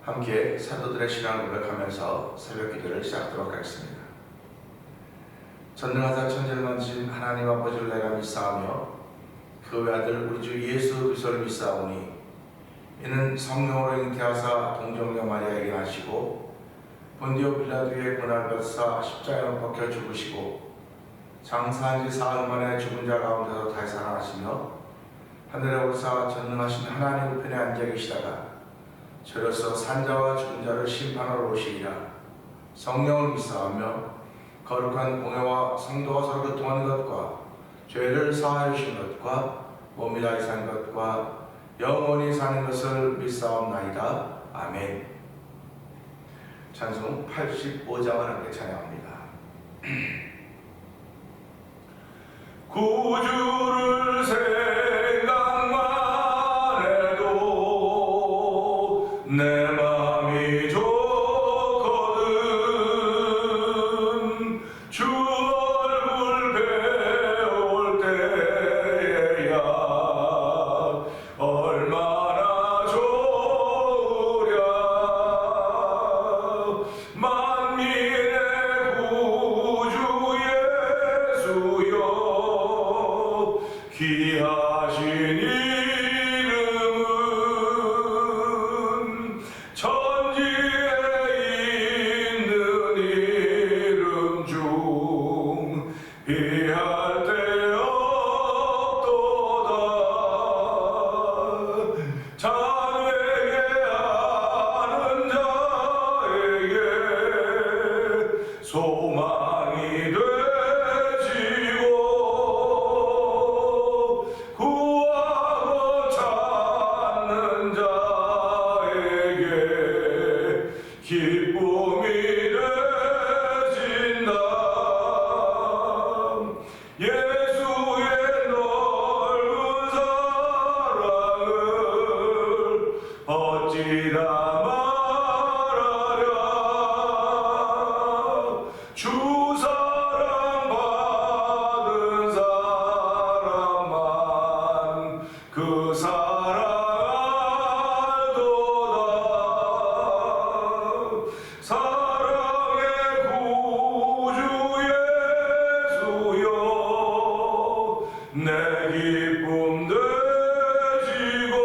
함께 사도들의 신앙을 고백하면서 새벽 기도를 시작하도록 하겠습니다. 전능하사 천지를 만드신 하나님 아버지를 내가 믿사오며 그 외아들 우리 주 예수 그리스도를 믿사오니 이는 성령으로 잉태하사 동정녀 마리아에게 나시고 본디오 빌라도의 고난을 받으사 십자가에 못 박혀 죽으시고 장사한 지 사흘 만에 죽은 자 가운데서 다시 살아나시며 하늘에 오르사 전능하신 하나님 우편에 앉아 계시다가 저로서 산자와 죽은 자를 심판하러 오시리라. 성령을 믿사오며 거룩한 공회와 성도가 서로 교통하는 것과 죄를 사하여 주신 것과 몸이 다시 산 것과 영원히 사는 것을 믿사옵나이다. 아멘. 찬송 85장을 함께 찬양합니다. 구주를 생각만 해도 내 맘이 좋거든. 주 얼굴 배울 때야 얼마나 좋으랴. 만민의 구주 예수여 귀하신 이름은 천지에 있는 이름 중 비할 데 없도다. 자네게 아는 자에게 소망이 되지고 구하고 찾는 자에게 기쁨이 되진다. 예수의 넓은 사랑을 어찌다 말하랴. 주 사랑 받은 사람만 그 사랑 알도다. 사랑의 구주 예수여 내 기쁨 되시고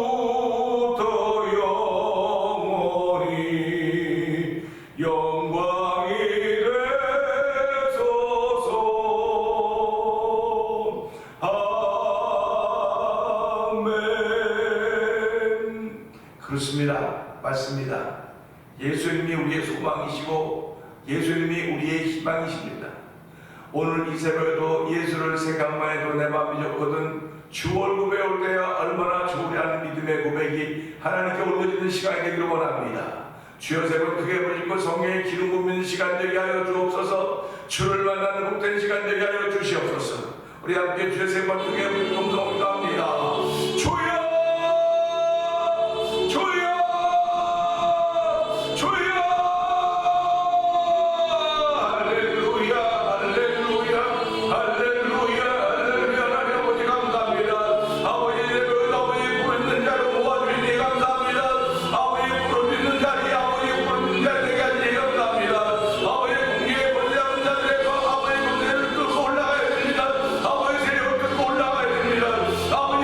이제로부터 영원히 영광이 되소서. 아멘. 그렇습니다. 맞습니다. 예수님이 우리의 소망이시고 예수님이 우리의 희망이십니다. 오늘 이 새벽에도 예수를 생각만 해도 내 마음이 좋거든. 주 얼굴 배울 때야 얼마나 좋으냐는 믿음의 고백이 하나님께 올려지는 시간이 되기를 원합니다. 주여 새벽 크게 부르짖고 성령의 기름 부으는 시간 되게 하여 주옵소서. 주를 만나는 복된 시간 되게 하여 주시옵소서. 우리 함께 주의 새벽 크게 부르짖고 감사합니다. 주여 주여 주여 할렐루야 할렐루야 할렐루야 할렐루야. 하나님 아버지 감사합니다. 아버지 예배를 아버지 부르는 자로 모아주시니 감사합니다. 아버지 부르는 자리 아버지 부르는 자리에게 하시니 감사합니다. 아버지 공기에 번잡은 자들에서 아버지 공기를 뚫고 올라가야 됩니다. 아버지 세력을 뚫고 올라가야 됩니다. 아버지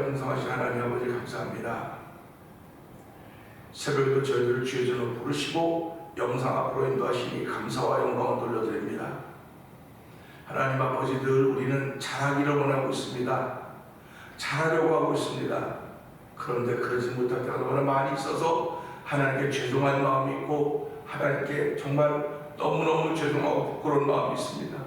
영성하신 하나님 아버지 감사합니다. 새벽에도 저희들을 주의 전으로 부르시고 영상 앞으로 인도하시니 감사와 영광을 돌려드립니다. 하나님 아버지, 늘 우리는 잘하기를 원하고 있습니다. 잘하려고 하고 있습니다. 그런데 그러지 못할 때가 너무나 많이 있어서 하나님께 죄송한 마음이 있고 하나님께 정말 너무너무 죄송하고 부끄러운 마음이 있습니다.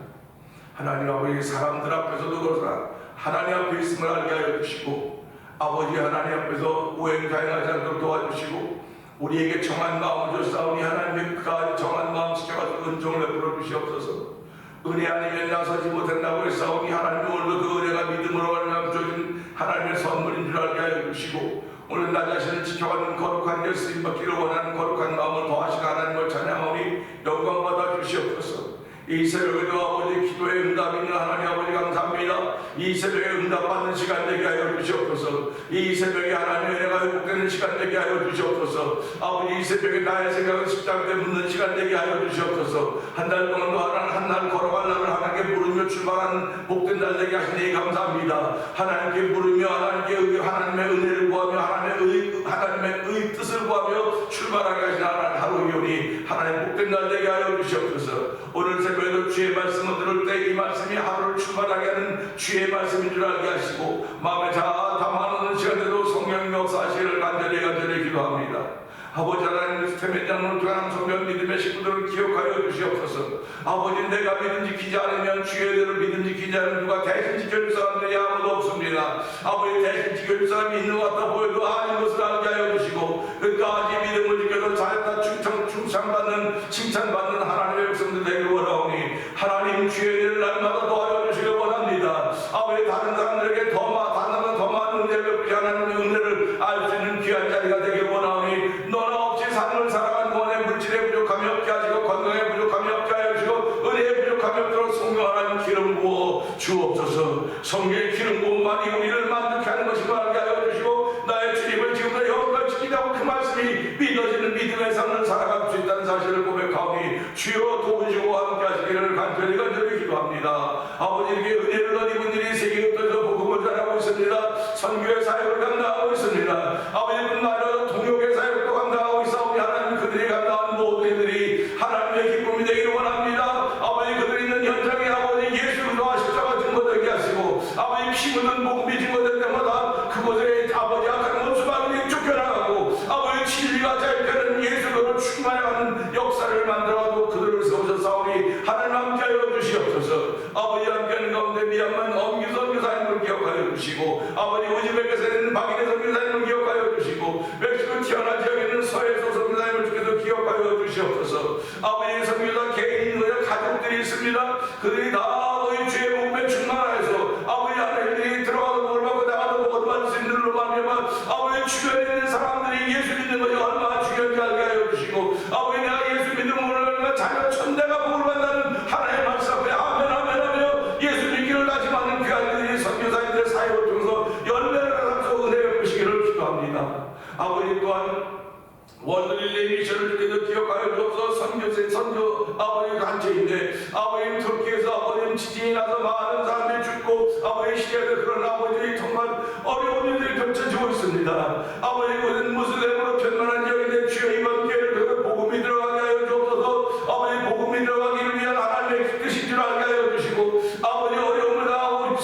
하나님 아버지, 사람들 앞에서도 그러나 하나님 앞에 있음을 알게 하여 주시고 아버지 하나님 앞에서 우행자행하지 않도록 도와주시고 우리에게 정한 마음을 주사오니 하나님의 그 정한 마음 지켜가지고 은총을 베풀어 주시옵소서. 은혜 아니면 나서지 못한다고 했사오니 하나님 오늘도 그 은혜가 믿음으로 말미암아 주어진 하나님의 선물인 줄 알게 하여 주시고 오늘 나 자신을 지켜가는 거룩한 일 쓰임받기를 원하는 거룩한 마음을 더하시고 하나님을 찬양하오니 영광 받아 주시옵소서. 이 새벽에도 아버지 기도의 응답이 있는 하나님 아버지 감사합니다. 이 새벽에 응답받는 시간 되게 하여 주시옵소서. 이 새벽에 하나님의 은혜가 회복되는 시간 되게 하여 주시옵소서. 아버지, 이 새벽에 나의 생각을 십자가에 묻는 시간 되게 하여 주시옵소서. 한 달 동안도 한 날 걸어갈 날을 하나님께 부르며 출발하는 복된 날 되게 하시니 감사합니다. 하나님께 부르며 하나님의 은혜를 구하며 하나님의 뜻을 구하며 출발하게 하시는 하루이오니 하나님 복된 날 되게 하여 주시옵소서. 오늘 새벽에도 주의 말씀을 들을 때 이 말씀이 하루를 출발하게 하는 주의 말씀인 줄 알게 하시고 마음에 담아놓는 시간에도 성령 역사하시기를 간절히 기도합니다. 아버지 하나님, 스테멘장로 두강 성경 믿음의 식구들을 기억하여 주시옵소서. 아버지, 내가 믿음 지키지 않으면 주의 대로 믿음 지키지 않으면 누가 대신 지켜줄 사람들이 아무도 없습니다. 아버지, 대신 지켜줄 사람이 있는 것 같아 보여도 아닌 것을 알게 하여 주시고 끝까지 믿음을 지켜서 잘했다 칭찬받는 하나님의 백성들 되기를 원하오니 하나님 주의 일을 날마다 도와여 주시길 원합니다. 아버지, 다른 사람들에게 더 많은 은혜를 베푸시 하나님의 은혜를 알 수 있는 귀한 자리가 되길 원하오니 너나 없이 삶을 살아가는 동안에 물질에 부족함이 없게 하시고 건강에 부족함이 없게 하여 주시고 은혜에 부족함이 없도록 성령 하나님 기름 부어 주옵소서. 성령의 기름 부음만이 우리를 만족케 하는 것임을 알게 하여 주시고 나의 주님을 지금도 영원히 지키자고 그 말씀이 믿어지는 믿음의 삶을 살아갈 수 있다는 사실을 고백하오니 주여 도우시고 함께 하시기를 간절히 기도합니다. 아버지에게 은혜를 얻은 일이 세계에 흩어져 복음을 전하고 있습니다. 선교의 사역을 감당하고 있습니다. 아버지, 뿐만 아니라 동역의 사역도 감당하고 있사오니 하나님 그들이 감당한 모든 일들이 하나님의 기쁨이 되기를 원합니다. 아버지, 그들이 있는 현장에 아버지 예수 그리스도와 십자가 증거되게 하시고 아버지 피 묻은 복음이 증거될 때마다 그곳에 아버지 악한 원수마귀들이 쫓겨나가고 아버지 진리가 자유케 예수 그리스도를 충만하는 역사를 만들어도 그들을 세우셨사오니 하나님 함께하여 주시옵소서. 아버지, 함께하는 가운데 미얀만 엄기 선교사님을 기억하여 주시고 아버지 우즈벡에서 있는 박인혜 선교사님을 기억하여 주시고 멕시코 티아나 지역에 있는 서해소 선교사님을 주께서 기억하여 주시옵소서. 아버지, 선교사 개인의 가족들이 있습니다. 그들이 다 아버지 주의 복음에 충만하여서 아버지 하나님들이 들어가도 뭘 받고 나가도 못 받을 수 있는 일로 말미암아 아버지 주변에 있는 사람들이 예수 믿는 것이 얼마나 중요한지 알게 하여 주시고 아버지, 내가 예수 믿음으로 얼마나 자녀 천대가 복을 받는 하나님의 말씀 앞에 아멘 하며 예수 믿기를 다짐하는 귀한들이 선교사님들의 사역을 통해서 열매를 가서 은혜 베푸시기를 기도합니다. 아버지, 또한 월드릴레이 미션을 주께서 기억하여 주옵소서. 선교 아버지 단체인데 아버지 터키에서 아버지 지진이 나서 많은 사람들이 죽고 아버지 시리아에서 그런 아버지 정말 어려운 일들이 펼쳐지고 있습니다. 아버지, 그것은 무슬림으로 편만한 지역인데 주여 이번 기회를 복음이 들어가게 하여 주옵소서. 아버지, 복음이 들어가기를 위한 하나님의 뜻인 줄 알게 하여 주시고 아버지 어려움을 당하고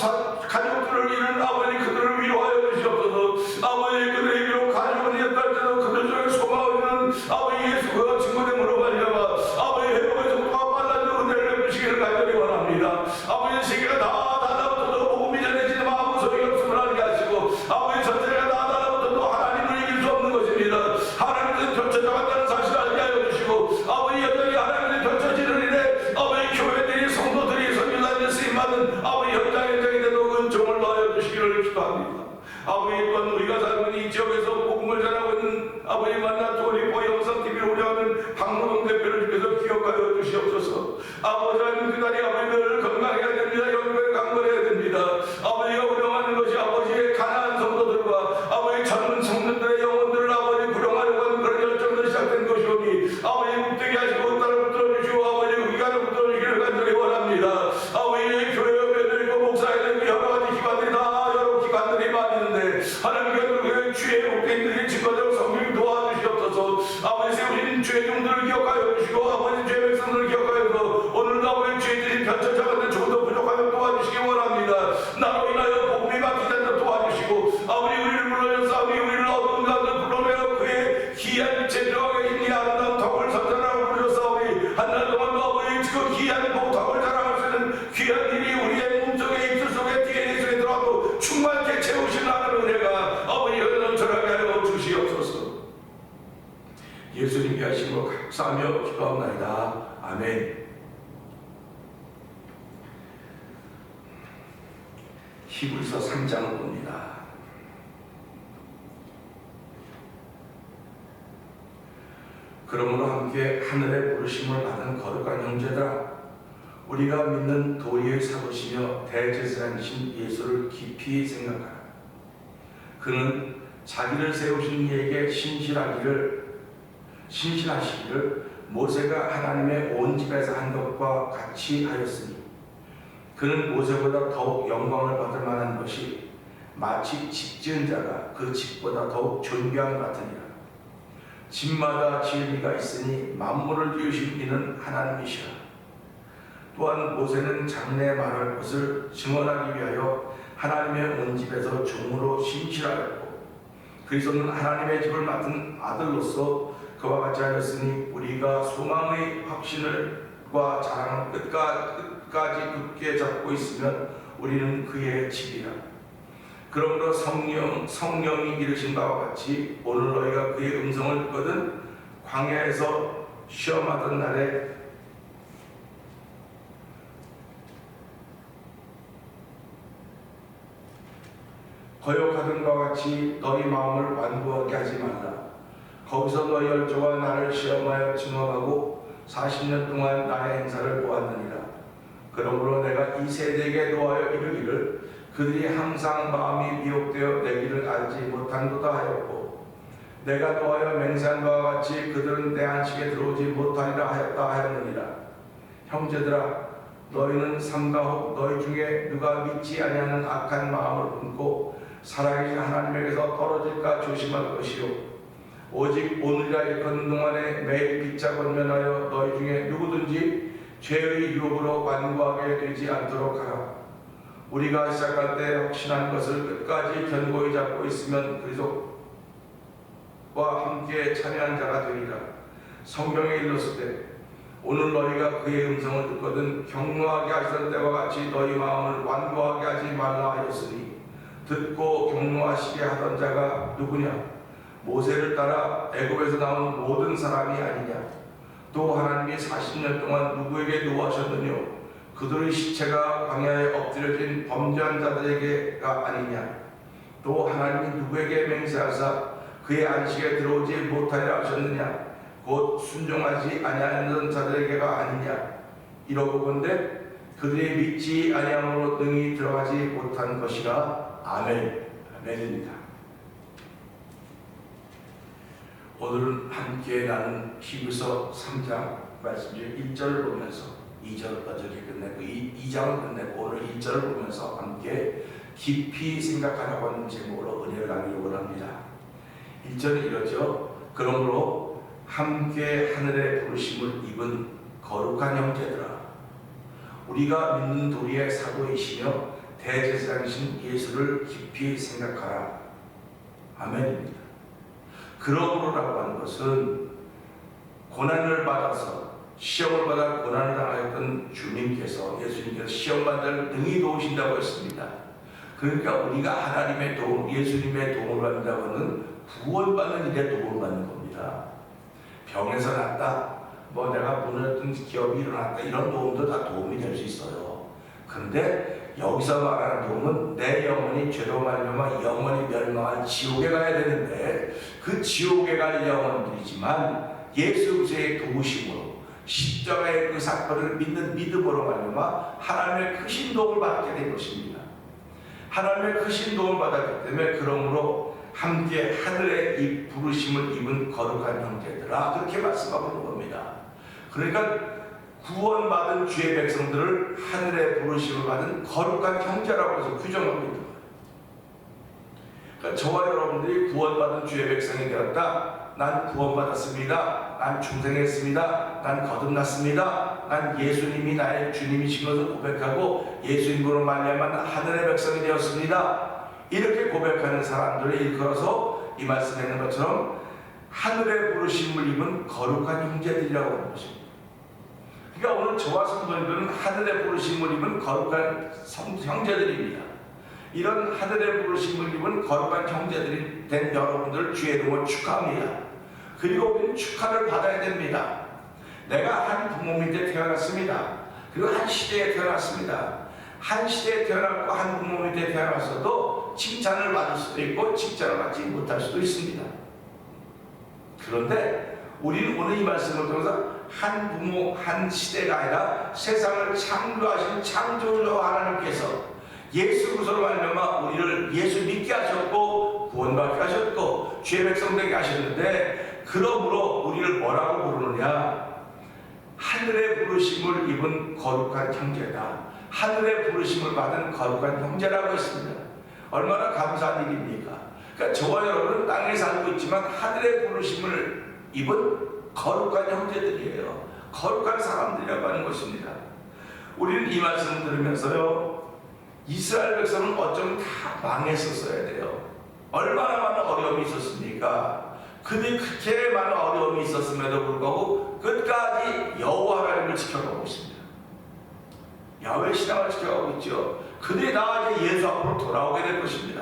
가족들을 잃은 아버지 그들을 위로하여 주시옵소서. 아버지, 그들의 위로 가족은 잃었다 할지라도 그들 중에 소망을 주는 아버지 예수 그가 증거됨으로 말미암아 아버지 회복의 속도가 빨라지고 은혜를 베푸시기를 간절히 원합니다. 아버지, 세계가 다 달라붙어도 복음이 전해지는 마음 소용이 없음을 알게 하시고 아버지 전체가 다 달라붙어도 하나님을 이길 수 없는 것입니다. 하나님은 펼쳐져 간다는 사실을 알게 하여 주시고 아버지 여전히 하나님이 펼쳐지는 일에 아버지 교회들이 성도들이 선교사님의 쓰임받은 아버지 현장에도 은총을 넣어 주시기를 기도합니다. 아버지, 또한 우리가 살고 있는 이 지역에서 복음을 전하고 있는 아버지 만나 도리포 영상TV를 운영하는 박노동 대표를 주께서 기억하여 주시옵소서. 아버지 하나님, 그날이 아버지를 건강해야 됩니다. 연구에 강건해야 됩니다. 아버지가 운영하는 것이 아버지의 가난한 성도들과 아버지 젊은 성도들의 영혼들을 아버지 구령하려고 하는 그런 열정으로 시작된 것이오니 아버지 묵되게 하시고 따라 붙들어 주시고 아버지 의가를 붙들어 주시기를 간절히 원합니다. 아버지 교회 옆에도 있고 목사에도 있고 여러 가지 기관들이 다 여러 기관들이 많이 있는데 축사하며 기도합나이다. 아멘. 히브리서 3장을 봅니다. 그러므로 함께 하늘의 부르심을 받은 거룩한 형제들아, 우리가 믿는 도리의 사도시며 대제사장이신 예수를 깊이 생각하라. 그는 자기를 세우신 이에게 신실하시기를 모세가 하나님의 온 집에서 한 것과 같이 하였으니, 그는 모세보다 더욱 영광을 받을 만한 것이 마치 집 지은 자가 그 집보다 더욱 존귀한 같으니라. 집마다 진리가 있으니 만물을 지으신 이는 하나님이시라. 또한 모세는 장래에 말할 것을 증언하기 위하여 하나님의 온 집에서 종으로 신실하였고, 그리스도는 하나님의 집을 맡은 아들로서 그와 같이 하였으니, 우리가 소망의 확신과 자랑을 끝까지 굳게 잡고 있으면 우리는 그의 집이라. 그러므로 성령이 이르신 바와 같이 오늘 너희가 그의 음성을 듣거든 광야에서 시험하던 날에 거역하던 바와 같이 너희 마음을 완고하게 하지 말라. 거기서 너희 열조가 나를 시험하여 증언하고 40년 동안 나의 행사를 보았느니라. 그러므로 내가 이 세대에게 노하여 이르기를 그들이 항상 마음이 미혹되어 내 길을 알지 못한도다 하였고, 내가 노하여 맹세한 바와 같이 그들은 내 안식에 들어오지 못하리라 하였느니라. 형제들아, 너희는 삼가 혹 너희 중에 누가 믿지 아니하는 악한 마음을 품고 살아계신 하나님에게서 떨어질까 조심할 것이요, 오직 오늘이라 일컫는 동안에 매일 빛자 권면하여 너희 중에 누구든지 죄의 유혹으로 완고하게 되지 않도록 하라. 우리가 시작할 때 확신한 것을 끝까지 견고히 잡고 있으면 그리스도와 함께 참여한 자가 되리라. 성경에 일렀을 때 오늘 너희가 그의 음성을 듣거든 격노하게 하시던 때와 같이 너희 마음을 완고하게 하지 말라 하였으니, 듣고 격노하시게 하던 자가 누구냐? 모세를 따라 애굽에서 나온 모든 사람이 아니냐? 또 하나님이 40년 동안 누구에게 노하셨느뇨? 그들의 시체가 광야에 엎드려진 범죄한 자들에게가 아니냐? 또 하나님이 누구에게 맹세하사 그의 안식에 들어오지 못하려 하셨느냐? 곧 순종하지 아니하는 자들에게가 아니냐? 이러고 본데 그들이 믿지 아니함으로 능히 들어가지 못한 것이라. 아멘. 아멘입니다. 오늘은 함께 나눈 히브리서 3장 말씀 중 1절을 보면서 2절을 어저께 끝내고 2장을 끝내고 오늘 1절을 보면서 함께 깊이 생각하라고 하는 제목으로 은혜를 나누려고 합니다. 1절은 이러죠. 그러므로 함께 하늘의 부르심을 입은 거룩한 형제들아, 우리가 믿는 도리의 사도이시며 대제사장이신 예수를 깊이 생각하라. 아멘입니다. 그러므로라고 하는 것은 고난을 받아서 시험을 받아 고난을 당하였던 주님께서, 예수님께서 시험받을 능히 도우신다고 했습니다. 그러니까 우리가 하나님의 도움, 예수님의 도움을 받는다고 하는 구원받는 일에 도움을 받는 겁니다. 병에서 낫다, 내가 무너졌던 기업이 일어났다, 이런 도움도 다 도움이 될 수 있어요. 그런데 여기서 말하는 도움은 내 영혼이 죄로 말미암아 영원히 멸망한 지옥에 가야 되는데, 그 지옥에 갈 영혼들이지만 예수 그리스도의 도우심으로 십자가의 그 사건을 믿는 믿음으로 말미암아 하나님의 크신 도움을 받게 된 것입니다. 하나님의 크신 도움을 받았기 때문에 그러므로 함께 하늘의 이 부르심을 입은 거룩한 형제들아, 그렇게 말씀하고 있는 겁니다. 그러니까 구원받은 주의 백성들을 하늘의 부르심을 받은 거룩한 형제라고 해서 규정하고 있는 거예요. 그러니까 저와 여러분들이 구원받은 주의 백성이 되었다. 난 구원받았습니다. 난 중생했습니다. 난 거듭났습니다. 난 예수님이 나의 주님이신 것을 고백하고 예수님으로 말미암아 하늘의 백성이 되었습니다. 이렇게 고백하는 사람들을 일컬어서 이 말씀에 있는 것처럼 하늘의 부르심을 입은 거룩한 형제들이라고 하는 것입니다. 그러니까 오늘 저와 성도님들은 하늘의 부르심을 입은 거룩한 형제들입니다. 이런 하늘의 부르심을 입은 거룩한 형제들이 된 여러분들 주의 이름으로 축하합니다. 그리고 우리는 축하를 받아야 됩니다. 내가 한 부모 밑에 태어났습니다. 그리고 한 시대에 태어났습니다. 한 시대에 태어났고 한 부모 밑에 태어났어도 칭찬을 받을 수도 있고 칭찬을 받지 못할 수도 있습니다. 그런데 우리는 오늘 이 말씀을 통해서 한 부모, 한 시대가 아니라 세상을 창조하신 창조주 하나님께서 예수 그리스도로 말미암아 우리를 예수 믿게 하셨고 구원받게 하셨고 주의 백성 되게 하셨는데, 그러므로 우리를 뭐라고 부르느냐? 하늘의 부르심을 입은 거룩한 형제다. 하늘의 부르심을 받은 거룩한 형제라고 했습니다. 얼마나 감사한 일입니까? 그러니까 저와 여러분은 땅에 살고 있지만 하늘의 부르심을 입은 거룩한 형제들이에요. 거룩한 사람들이라고 하는 것입니다. 우리는 이 말씀을 들으면서요, 이스라엘 백성은 어쩌면 다 망했었어야 돼요. 얼마나 많은 어려움이 있었습니까? 그들이 그렇게 많은 어려움이 있었음에도 불구하고 끝까지 여호와 하나님을 지켜가고 있습니다. 야훼 신앙을 지켜가고 있죠. 그들이 다 이제 예수 앞으로 돌아오게 될 것입니다.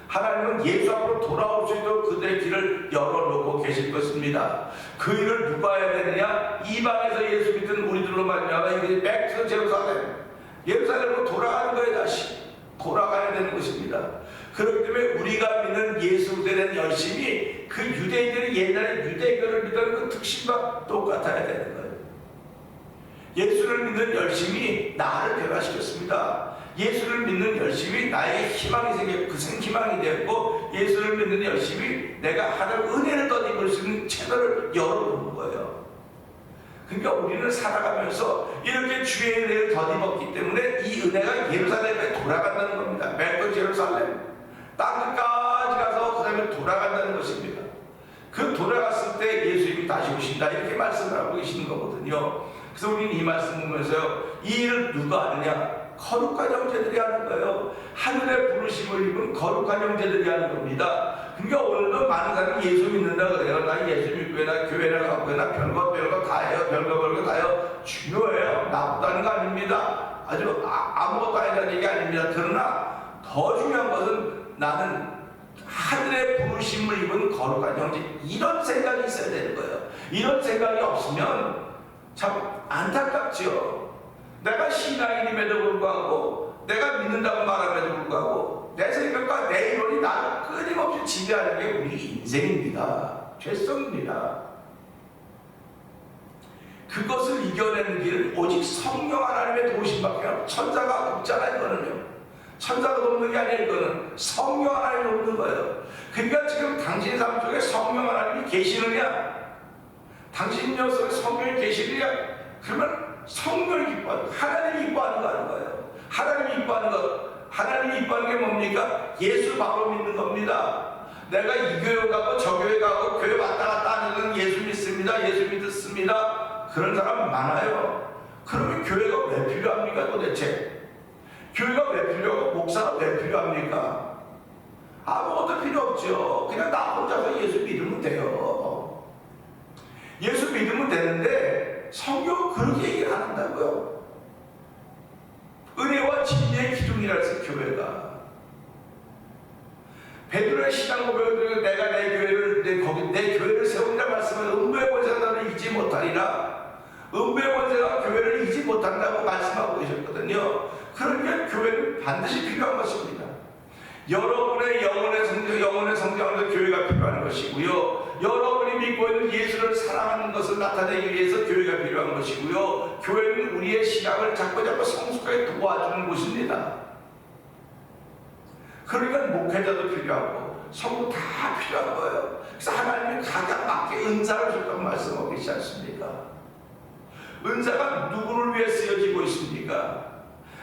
하나님은 예수 앞으로 돌아올 수 있도록 그들의 길을 열어놓고 계실 것입니다. 그 일을 누가 해야 되느냐? 이방에서 예수 믿는 우리들로 말미암아 이들이 백투 제루살렘, 예루살렘으로 돌아가는 거예요. 다시 돌아가야 되는 것입니다. 그렇기 때문에 우리가 믿는 예수에 대한 열심이 그 유대인들이 옛날에 유대교를 믿던 그 특심과 똑같아야 되는 거예요. 예수를 믿는 열심이 나를 변화시켰습니다. 예수를 믿는 열심이 나의 희망이 생겼고 그 희망이 되었고, 예수를 믿는 열심이 내가 하나님 은혜를 덧입을 수 있는 채널을 열어놓는 거예요. 그러니까 우리는 살아가면서 이렇게 주의 은혜를 덧입었기 때문에 이 은혜가 예루살렘에 돌아간다는 겁니다. 백도 제루살렘, 땅끝까지 가서 그 다음에 돌아간다는 것입니다. 그 돌아갔을 때 예수님이 다시 오신다, 이렇게 말씀을 하고 계시는 거거든요. 그래서 우리는 이 말씀 보면서요, 이 일을 누가 하느냐? 거룩한 형제들이 하는 거예요. 하늘의 부르심을 입은 거룩한 형제들이 하는 겁니다. 그러니까 오늘도 많은 사람이 예수 믿는다 그래요. 나 예수 믿고 나 교회를 가고 나 별거 다 해요. 별거 다 해요. 중요해요. 나쁘다는 거 아닙니다. 아주 아무것도 아니라는 얘기 아닙니다. 그러나 더 중요한 것은 나는 하늘의 부르심을 입은 거룩한 형제, 이런 생각이 있어야 되는 거예요. 이런 생각이 없으면 참 안타깝지요. 내가 신앙인임에도 불구하고, 내가 믿는다고 말함에도 불구하고 내 생각과 내 이론이 나를 끊임없이 지배하는 게 우리 인생입니다. 죄성입니다. 그것을 이겨내는 길은 오직 성령 하나님의 도우심밖에 없어요. 천사가 없잖아요. 이거는요, 천사가 돕는 게 아니에요. 이거는 성령 하나님이 돕는 거예요. 그러니까 지금 당신 삶 속에 성령 하나님이 계시느냐, 당신 녀석에 성령이 계시느냐, 그러면 성령이 기뻐하는, 하나님이 기뻐하는 거 하는 거예요. 하나님이 기뻐하는 것, 하나님이 기뻐하는 게 뭡니까? 예수 바로 믿는 겁니다. 내가 이 교회 가고 저 교회 가고 교회 왔다 갔다 하는 예수 믿습니다, 예수 믿습니다, 그런 사람 많아요. 그러면 교회가 왜 필요합니까 도대체? 교회가 왜 필요하고 목사가 왜 필요합니까? 아무것도 필요 없죠. 그냥 나 혼자서 예수 믿으면 돼요. 예수 믿으면 되는데 성경은 그렇게 얘기를 안 한다고요. 은혜와 진리의 기둥이라 해서 교회가, 베드로의 신앙 고백을 내가 내 교회를 세운다 말씀을 음부의 권세가 나를 잊지 못하리라. 음부의 권세가 교회를 잊지 못한다고 말씀하고 계셨거든요. 그러니까 교회는 반드시 필요한 것입니다. 여러분의 영혼의 성장으로 교회가 필요한 것이고요. 여러분이 믿고 있는 예수를 사랑하는 것을 나타내기 위해서 교회가 필요한 것이고요. 교회는 우리의 신앙을 자꾸 성숙하게 도와주는 곳입니다. 그러니까 목회자도 필요하고 성도 다 필요한 거예요. 그래서 하나님이 각각 맞게 은사를 줬다고 말씀하고 계시지 않습니까? 은사가 누구를 위해 쓰여지고 있습니까?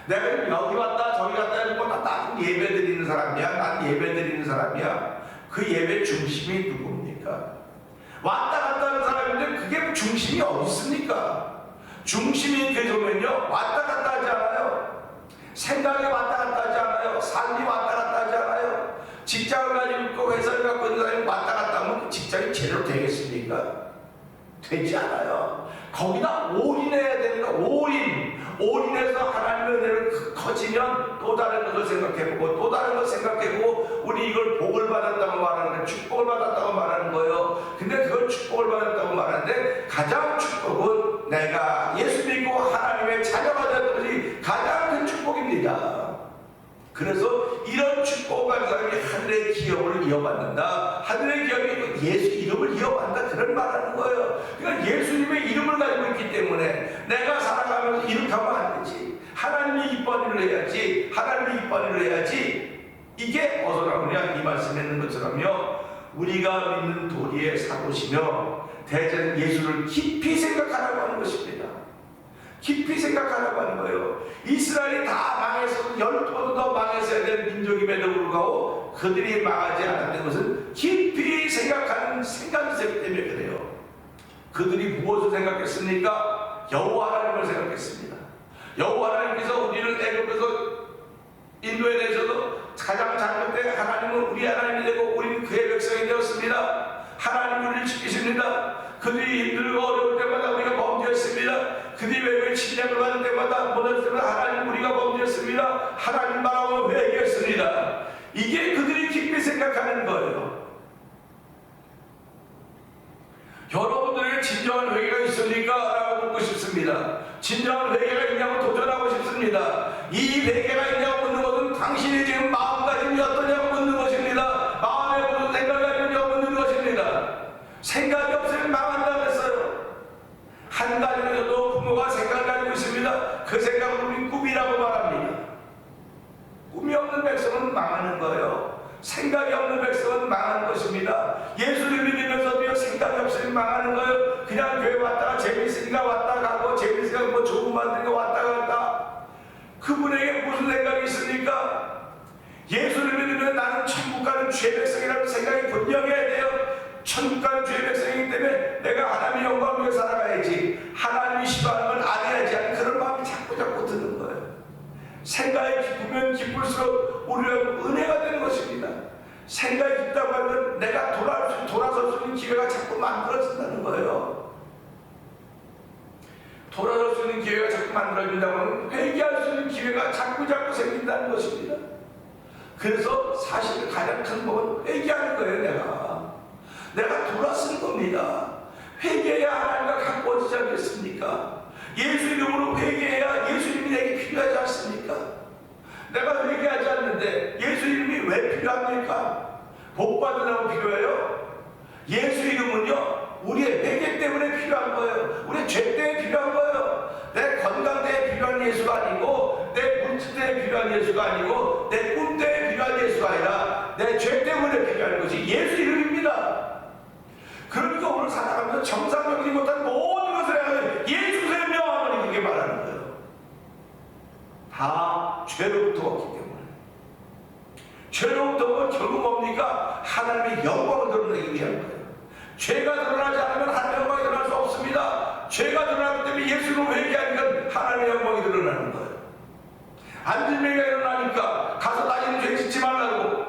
내가 여기 왔다 저기 갔다 해도 나는 예배 드리는 사람이야. 난 예배 드리는 사람이야. 그 예배 중심이 누굽니까? 왔다 갔다 하는 사람인데 그게 중심이 어디 있습니까? 중심이 되려면요, 왔다 갔다 하지 않아요. 생각이 왔다 갔다 하지 않아요. 삶이 왔다 갔다 하지 않아요. 직장을 가지고 있고 회사를 갖고 있는 사람이 왔다 갔다 하면 그 직장이 제대로 되겠습니까? 되지 않아요. 거기다 올인해야 되는 거. 올인해서 하나님의 은혜를 커지면 또 다른 것을 생각해보고 또 다른 것을 생각해보고, 우리 이걸 복을 받았다고 말하는 거예요. 축복을 받았다고 말하는 거예요. 근데 그걸 축복을 받았다고 말하는데 가장 축복은 여러분, 내가 예수 믿고 하나님의 자녀가 되는 것이 가장 큰 축복입니다. 그래서 이런 축복을 가진 사람이 하늘의 기업을 이어받는다. 하늘의 기업이 예수 이름을 이어받는다. 그런 말하는 거예요. 그러니까 예수님의 이름을 가지고 있기 때문에 내가 살아가면서 이렇게 하면 안 되지. 하나님이 이쁜 일을 해야지. 하나님이 이쁜 일을 해야지. 이게 어디서 나오느냐? 이 말씀에 있는 것처럼요. 우리가 믿는 도리의 사도시며 대전 예수를 깊이 생각하라고 하는 것입니다. 깊이 생각하라고 하는 거예요. 이스라엘이 다 망해서 12번도 더 망했어야 될 민족임에도 불구하고 그들이 망하지 않았던 것은 깊이 생각하는 생각이 있기 때문에 그래요. 그들이 무엇을 생각했습니까? 여호와 하나님을 생각했습니다. 여호와 하나님께서 우리를 애굽에서 인도에 내셔서 가장 작은 때 하나님은 우리 하나님이 되고 우리는 그의 백성이 되었습니다. 하나님은 우리를 지키십니다. 그들이 힘들고 어려울 때마다 우리가 범죄했습니다. 그들이 외국에 침략을 받을 때마다 못할 때마다 하나님 우리가 범죄했습니다. 하나님 말하고 회개했습니다. 이게 그들이 깊이 생각하는 거예요. 여러분들에게 진정한 회개가 있습니까? 라고 묻고 싶습니다. 진정한 회개가 있냐고 도전하고 싶습니다. 이 회개가 있냐고 묻는 것은 당신이 지금 마음가짐이 어떠냐고 묻는 것입니다. 마음에 무슨 생각이 있냐고 묻는 것입니다. 생각이 없으면 망한다고 했어요. 한 가정에서도 부모가 생각을 가지고 있습니다. 그 생각은 우리 꿈이라고 말합니다. 꿈이 없는 백성은 망하는 거예요. 생각이 없는 백성은 망하는 것입니다. 예수를 믿으면서도요, 생각이 없으면 망하는 거예요. 그냥 교회 왔다가 재밌으니까 왔다 가고, 재밌으니까 뭐 좋은 만드니까 왔다 갔다. 그분에게 무슨 생각이 있습니까? 예수를 믿으면 나는 천국 가는 죄 백성이라는 생각이 분명해야 돼요. 천국 가는 죄 백성이기 때문에 내가 하나님의 영광을 위해 살아가야지, 하나님이 싫어하는 걸 안 해야지 하는 그런 마음이 자꾸 드는 거예요. 생각이 깊으면 깊을수록 우리는 은혜가 되는 것입니다. 생각이 깊다고 하면 내가 돌아설 수 있는 기회가 자꾸 만들어진다는 거예요. 돌아설 수 있는 기회가 자꾸 만들어진다고 하면 회개할 수 있는 기회가 자꾸 생긴다는 것입니다. 그래서 사실 가장 큰 법은 회개하는 거예요. 내가 돌아서는 겁니다. 회개해야 하나님과 가까워지지 않겠습니까? 예수 이름으로 회개해야 예수님이 내게 필요하지 않습니까? 내가 회개하지 않는데 예수 이름이 왜 필요합니까? 복 받으려고 필요해요? 예수 이름은요, 우리의 회개 때문에 필요한 거예요. 우리의 죄 때문에 필요한 거예요. 내 건강 때문에 필요한 예수가 아니고, 내 물질 때문에 필요한 예수가 아니고, 내 꿈 때문에 필요한 예수가 아니라 내 죄 때문에 필요한 것이 예수 이름입니다. 그러니까 오늘 살아가면서 정상적이지 못한 모든 것을 하면 예수의 명함을 이렇게 말하는 거예요. 다 죄로부터 왔기 때문에. 죄로부터 오면 결국 뭡니까? 하나님의 영광을 드러내기 위한 거예요. 죄가 드러나지 않으면 하나님의 영광이 드러날 수 없습니다. 죄가 드러나기 때문에 예수를 회개하니까 하나님의 영광이 드러나는 거예요. 안진뱅이가 일어나니까 가서 다시는 죄 짓지 말라고,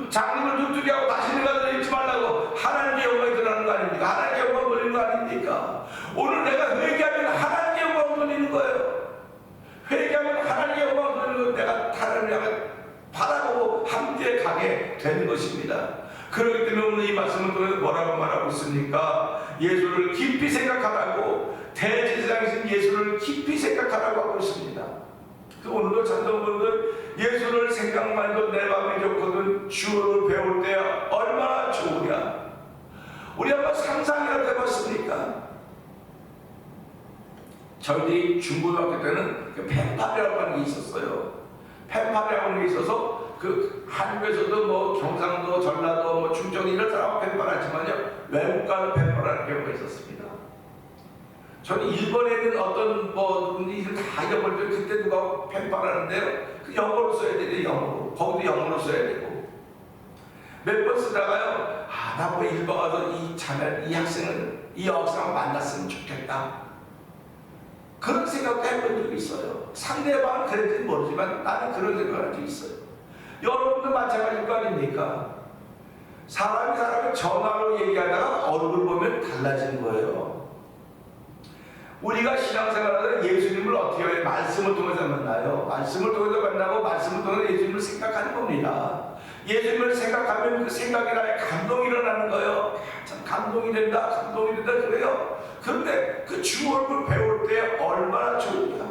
장님을 눈뜨게 하고 다시는 가서 잊지 말라고 하나님의 영광이 드러나는 거 아닙니까? 하나님의 영광을 돌리는 거 아닙니까? 오늘 내가 회개하면 하나님의 영광을 돌리는 거예요. 회개하면 하나님의 영광을 돌리는 거, 내가 하나님을 향해 바라보고 함께 가게 되는 것입니다. 그렇기 때문에 오늘 이 말씀은 뭐라고 말하고 있습니까? 예수를 깊이 생각하라고, 대제사장이신 예수를 깊이 생각하라고 하고 있습니다. 오늘도 찬송분들 예수를 생각만 해도 내 마음이 좋거든 주를 배울 때 얼마나 좋으냐. 우리 한번 상상이라도 해봤습니까? 저희들이 중고등학교 때는 그 펜팔이라고 하는 게 있었어요. 펜팔이라고 하는 게 있어서 그 한국에서도 뭐 경상도, 전라도, 뭐 충청 이런 사람은 펜팔하지만요, 외국 가는 펜팔하는 경우가 있었습니다. 저는 일본에 있는 어떤 누군지 다 잊어버릴 때 그때 누가 펜팔하는데요, 그 영어로 써야 되죠. 영어로. 거기도 영어로 써야 되고. 몇 번 쓰다가요, 나 뭐 일본 가서 이 학생을 만났으면 좋겠다. 그런 생각도 해본 적이 있어요. 상대방은 그랬는지 모르지만 나는 그런 생각을 한 적이 있어요. 여러분도 마찬가지일 거 아닙니까? 사람이 전화로 얘기하다가 얼굴 보면 달라지는 거예요. 우리가 신앙생활하다 예수님을 어떻게 해요? 말씀을 통해서 만나요. 말씀을 통해서 만나고 말씀을 통해서 예수님을 생각하는 겁니다. 예수님을 생각하면 그 생각이 나에 감동이 일어나는 거예요. 참 감동이 된다 그래요. 그런데 그 주 얼굴 배울 때 얼마나 좋을까.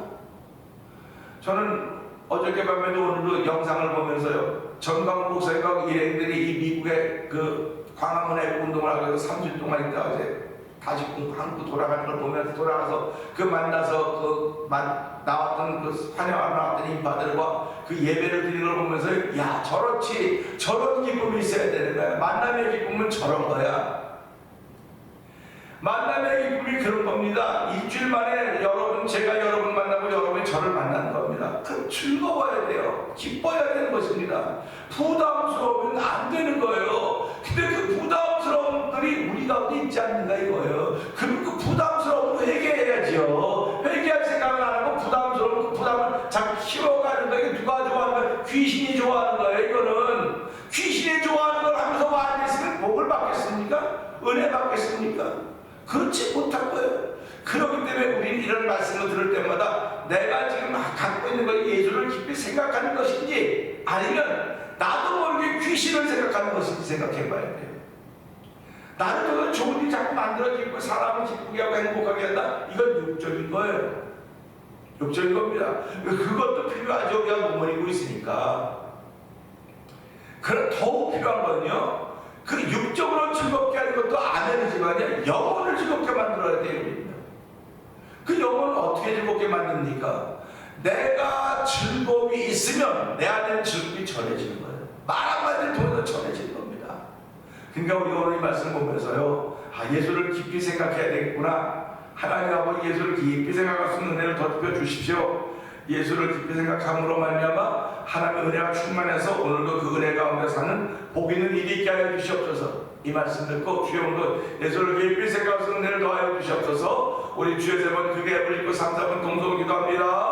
저는 어저께 밤에도 오늘도 영상을 보면서요, 전광훈 목사님과 일행들이 이 미국의 그 광화문에 운동을 하고 해서 3주 동안 있다 어제 다시 한국 돌아가는 걸 보면서 돌아가서 그 만나서 나왔던 그 환영하러 나왔던 인파들과 그 예배를 드리는 걸 보면서 야, 저렇지, 저런 기쁨이 있어야 되는 거야. 만남의 기쁨은 저런 거야. 만남의 기쁨이 그런 겁니다. 일주일 만에 제가 여러분 만나고 여러분이 저를 만나는 겁니다. 그럼 즐거워야 돼요. 기뻐야 되는 것입니다. 부담스러우면 안 되는 거예요. 근데 그 부담스러움들이 우리 가운데 있지 않는가 이거예요. 그럼 그 부담스러움을 회개해야죠. 회개할 생각을 안 하고 부담스러운 그 부담을 자꾸 키워가는 거예요. 누가 좋아하는 거예요? 귀신이 좋아하는 거예요. 이거는 귀신이 좋아하는 걸 하면서 와야 있으면 복을 받겠습니까? 은혜 받겠습니까? 그렇지 못할 거예요. 그렇기 때문에 우리는 이런 말씀을 들을 때마다 내가 지금 갖고 있는 걸 예수를 깊이 생각하는 것인지 아니면 나도 모르게 귀신을 생각하는 것인지 생각해 봐야 돼요. 나는 그걸 좋은 일 자꾸 만들어지고 사람을 기쁘게 하고 행복하게 한다. 이건 육적인 거예요. 육적인 겁니다. 그것도 필요하죠. 우리가 몸을 입고 있으니까. 그럼 더욱 필요한 건요, 그 육적으로 즐겁게 하는 것도 아멘이지만 영혼을 즐겁게 만들어야 돼요. 그 영혼을 어떻게 즐겁게 만듭니까? 내가 즐거움이 있으면 내 안에는 즐거움이 전해지는 거예요. 말 한마디를 통해서 전해지는 겁니다. 그러니까 우리가 오늘 이 말씀 보면서요, 예수를 깊이 생각해야 되겠구나. 하나님 아버지 예수를 깊이 생각할 수 있는 은혜를 더 주십시오. 예수를 깊이 생각함으로 말미암아 하나님의 은혜가 충만해서 오늘도 그 은혜 가운데 사는 복 있는 일이 있게 하여 주시옵소서. 이 말씀 듣고 주여 오늘도 예수를 깊이 생각할 수 있는 은혜를 더하여 주시옵소서. 우리 주여 세 번 크게 부르고 3, 4분 동성 기도합니다.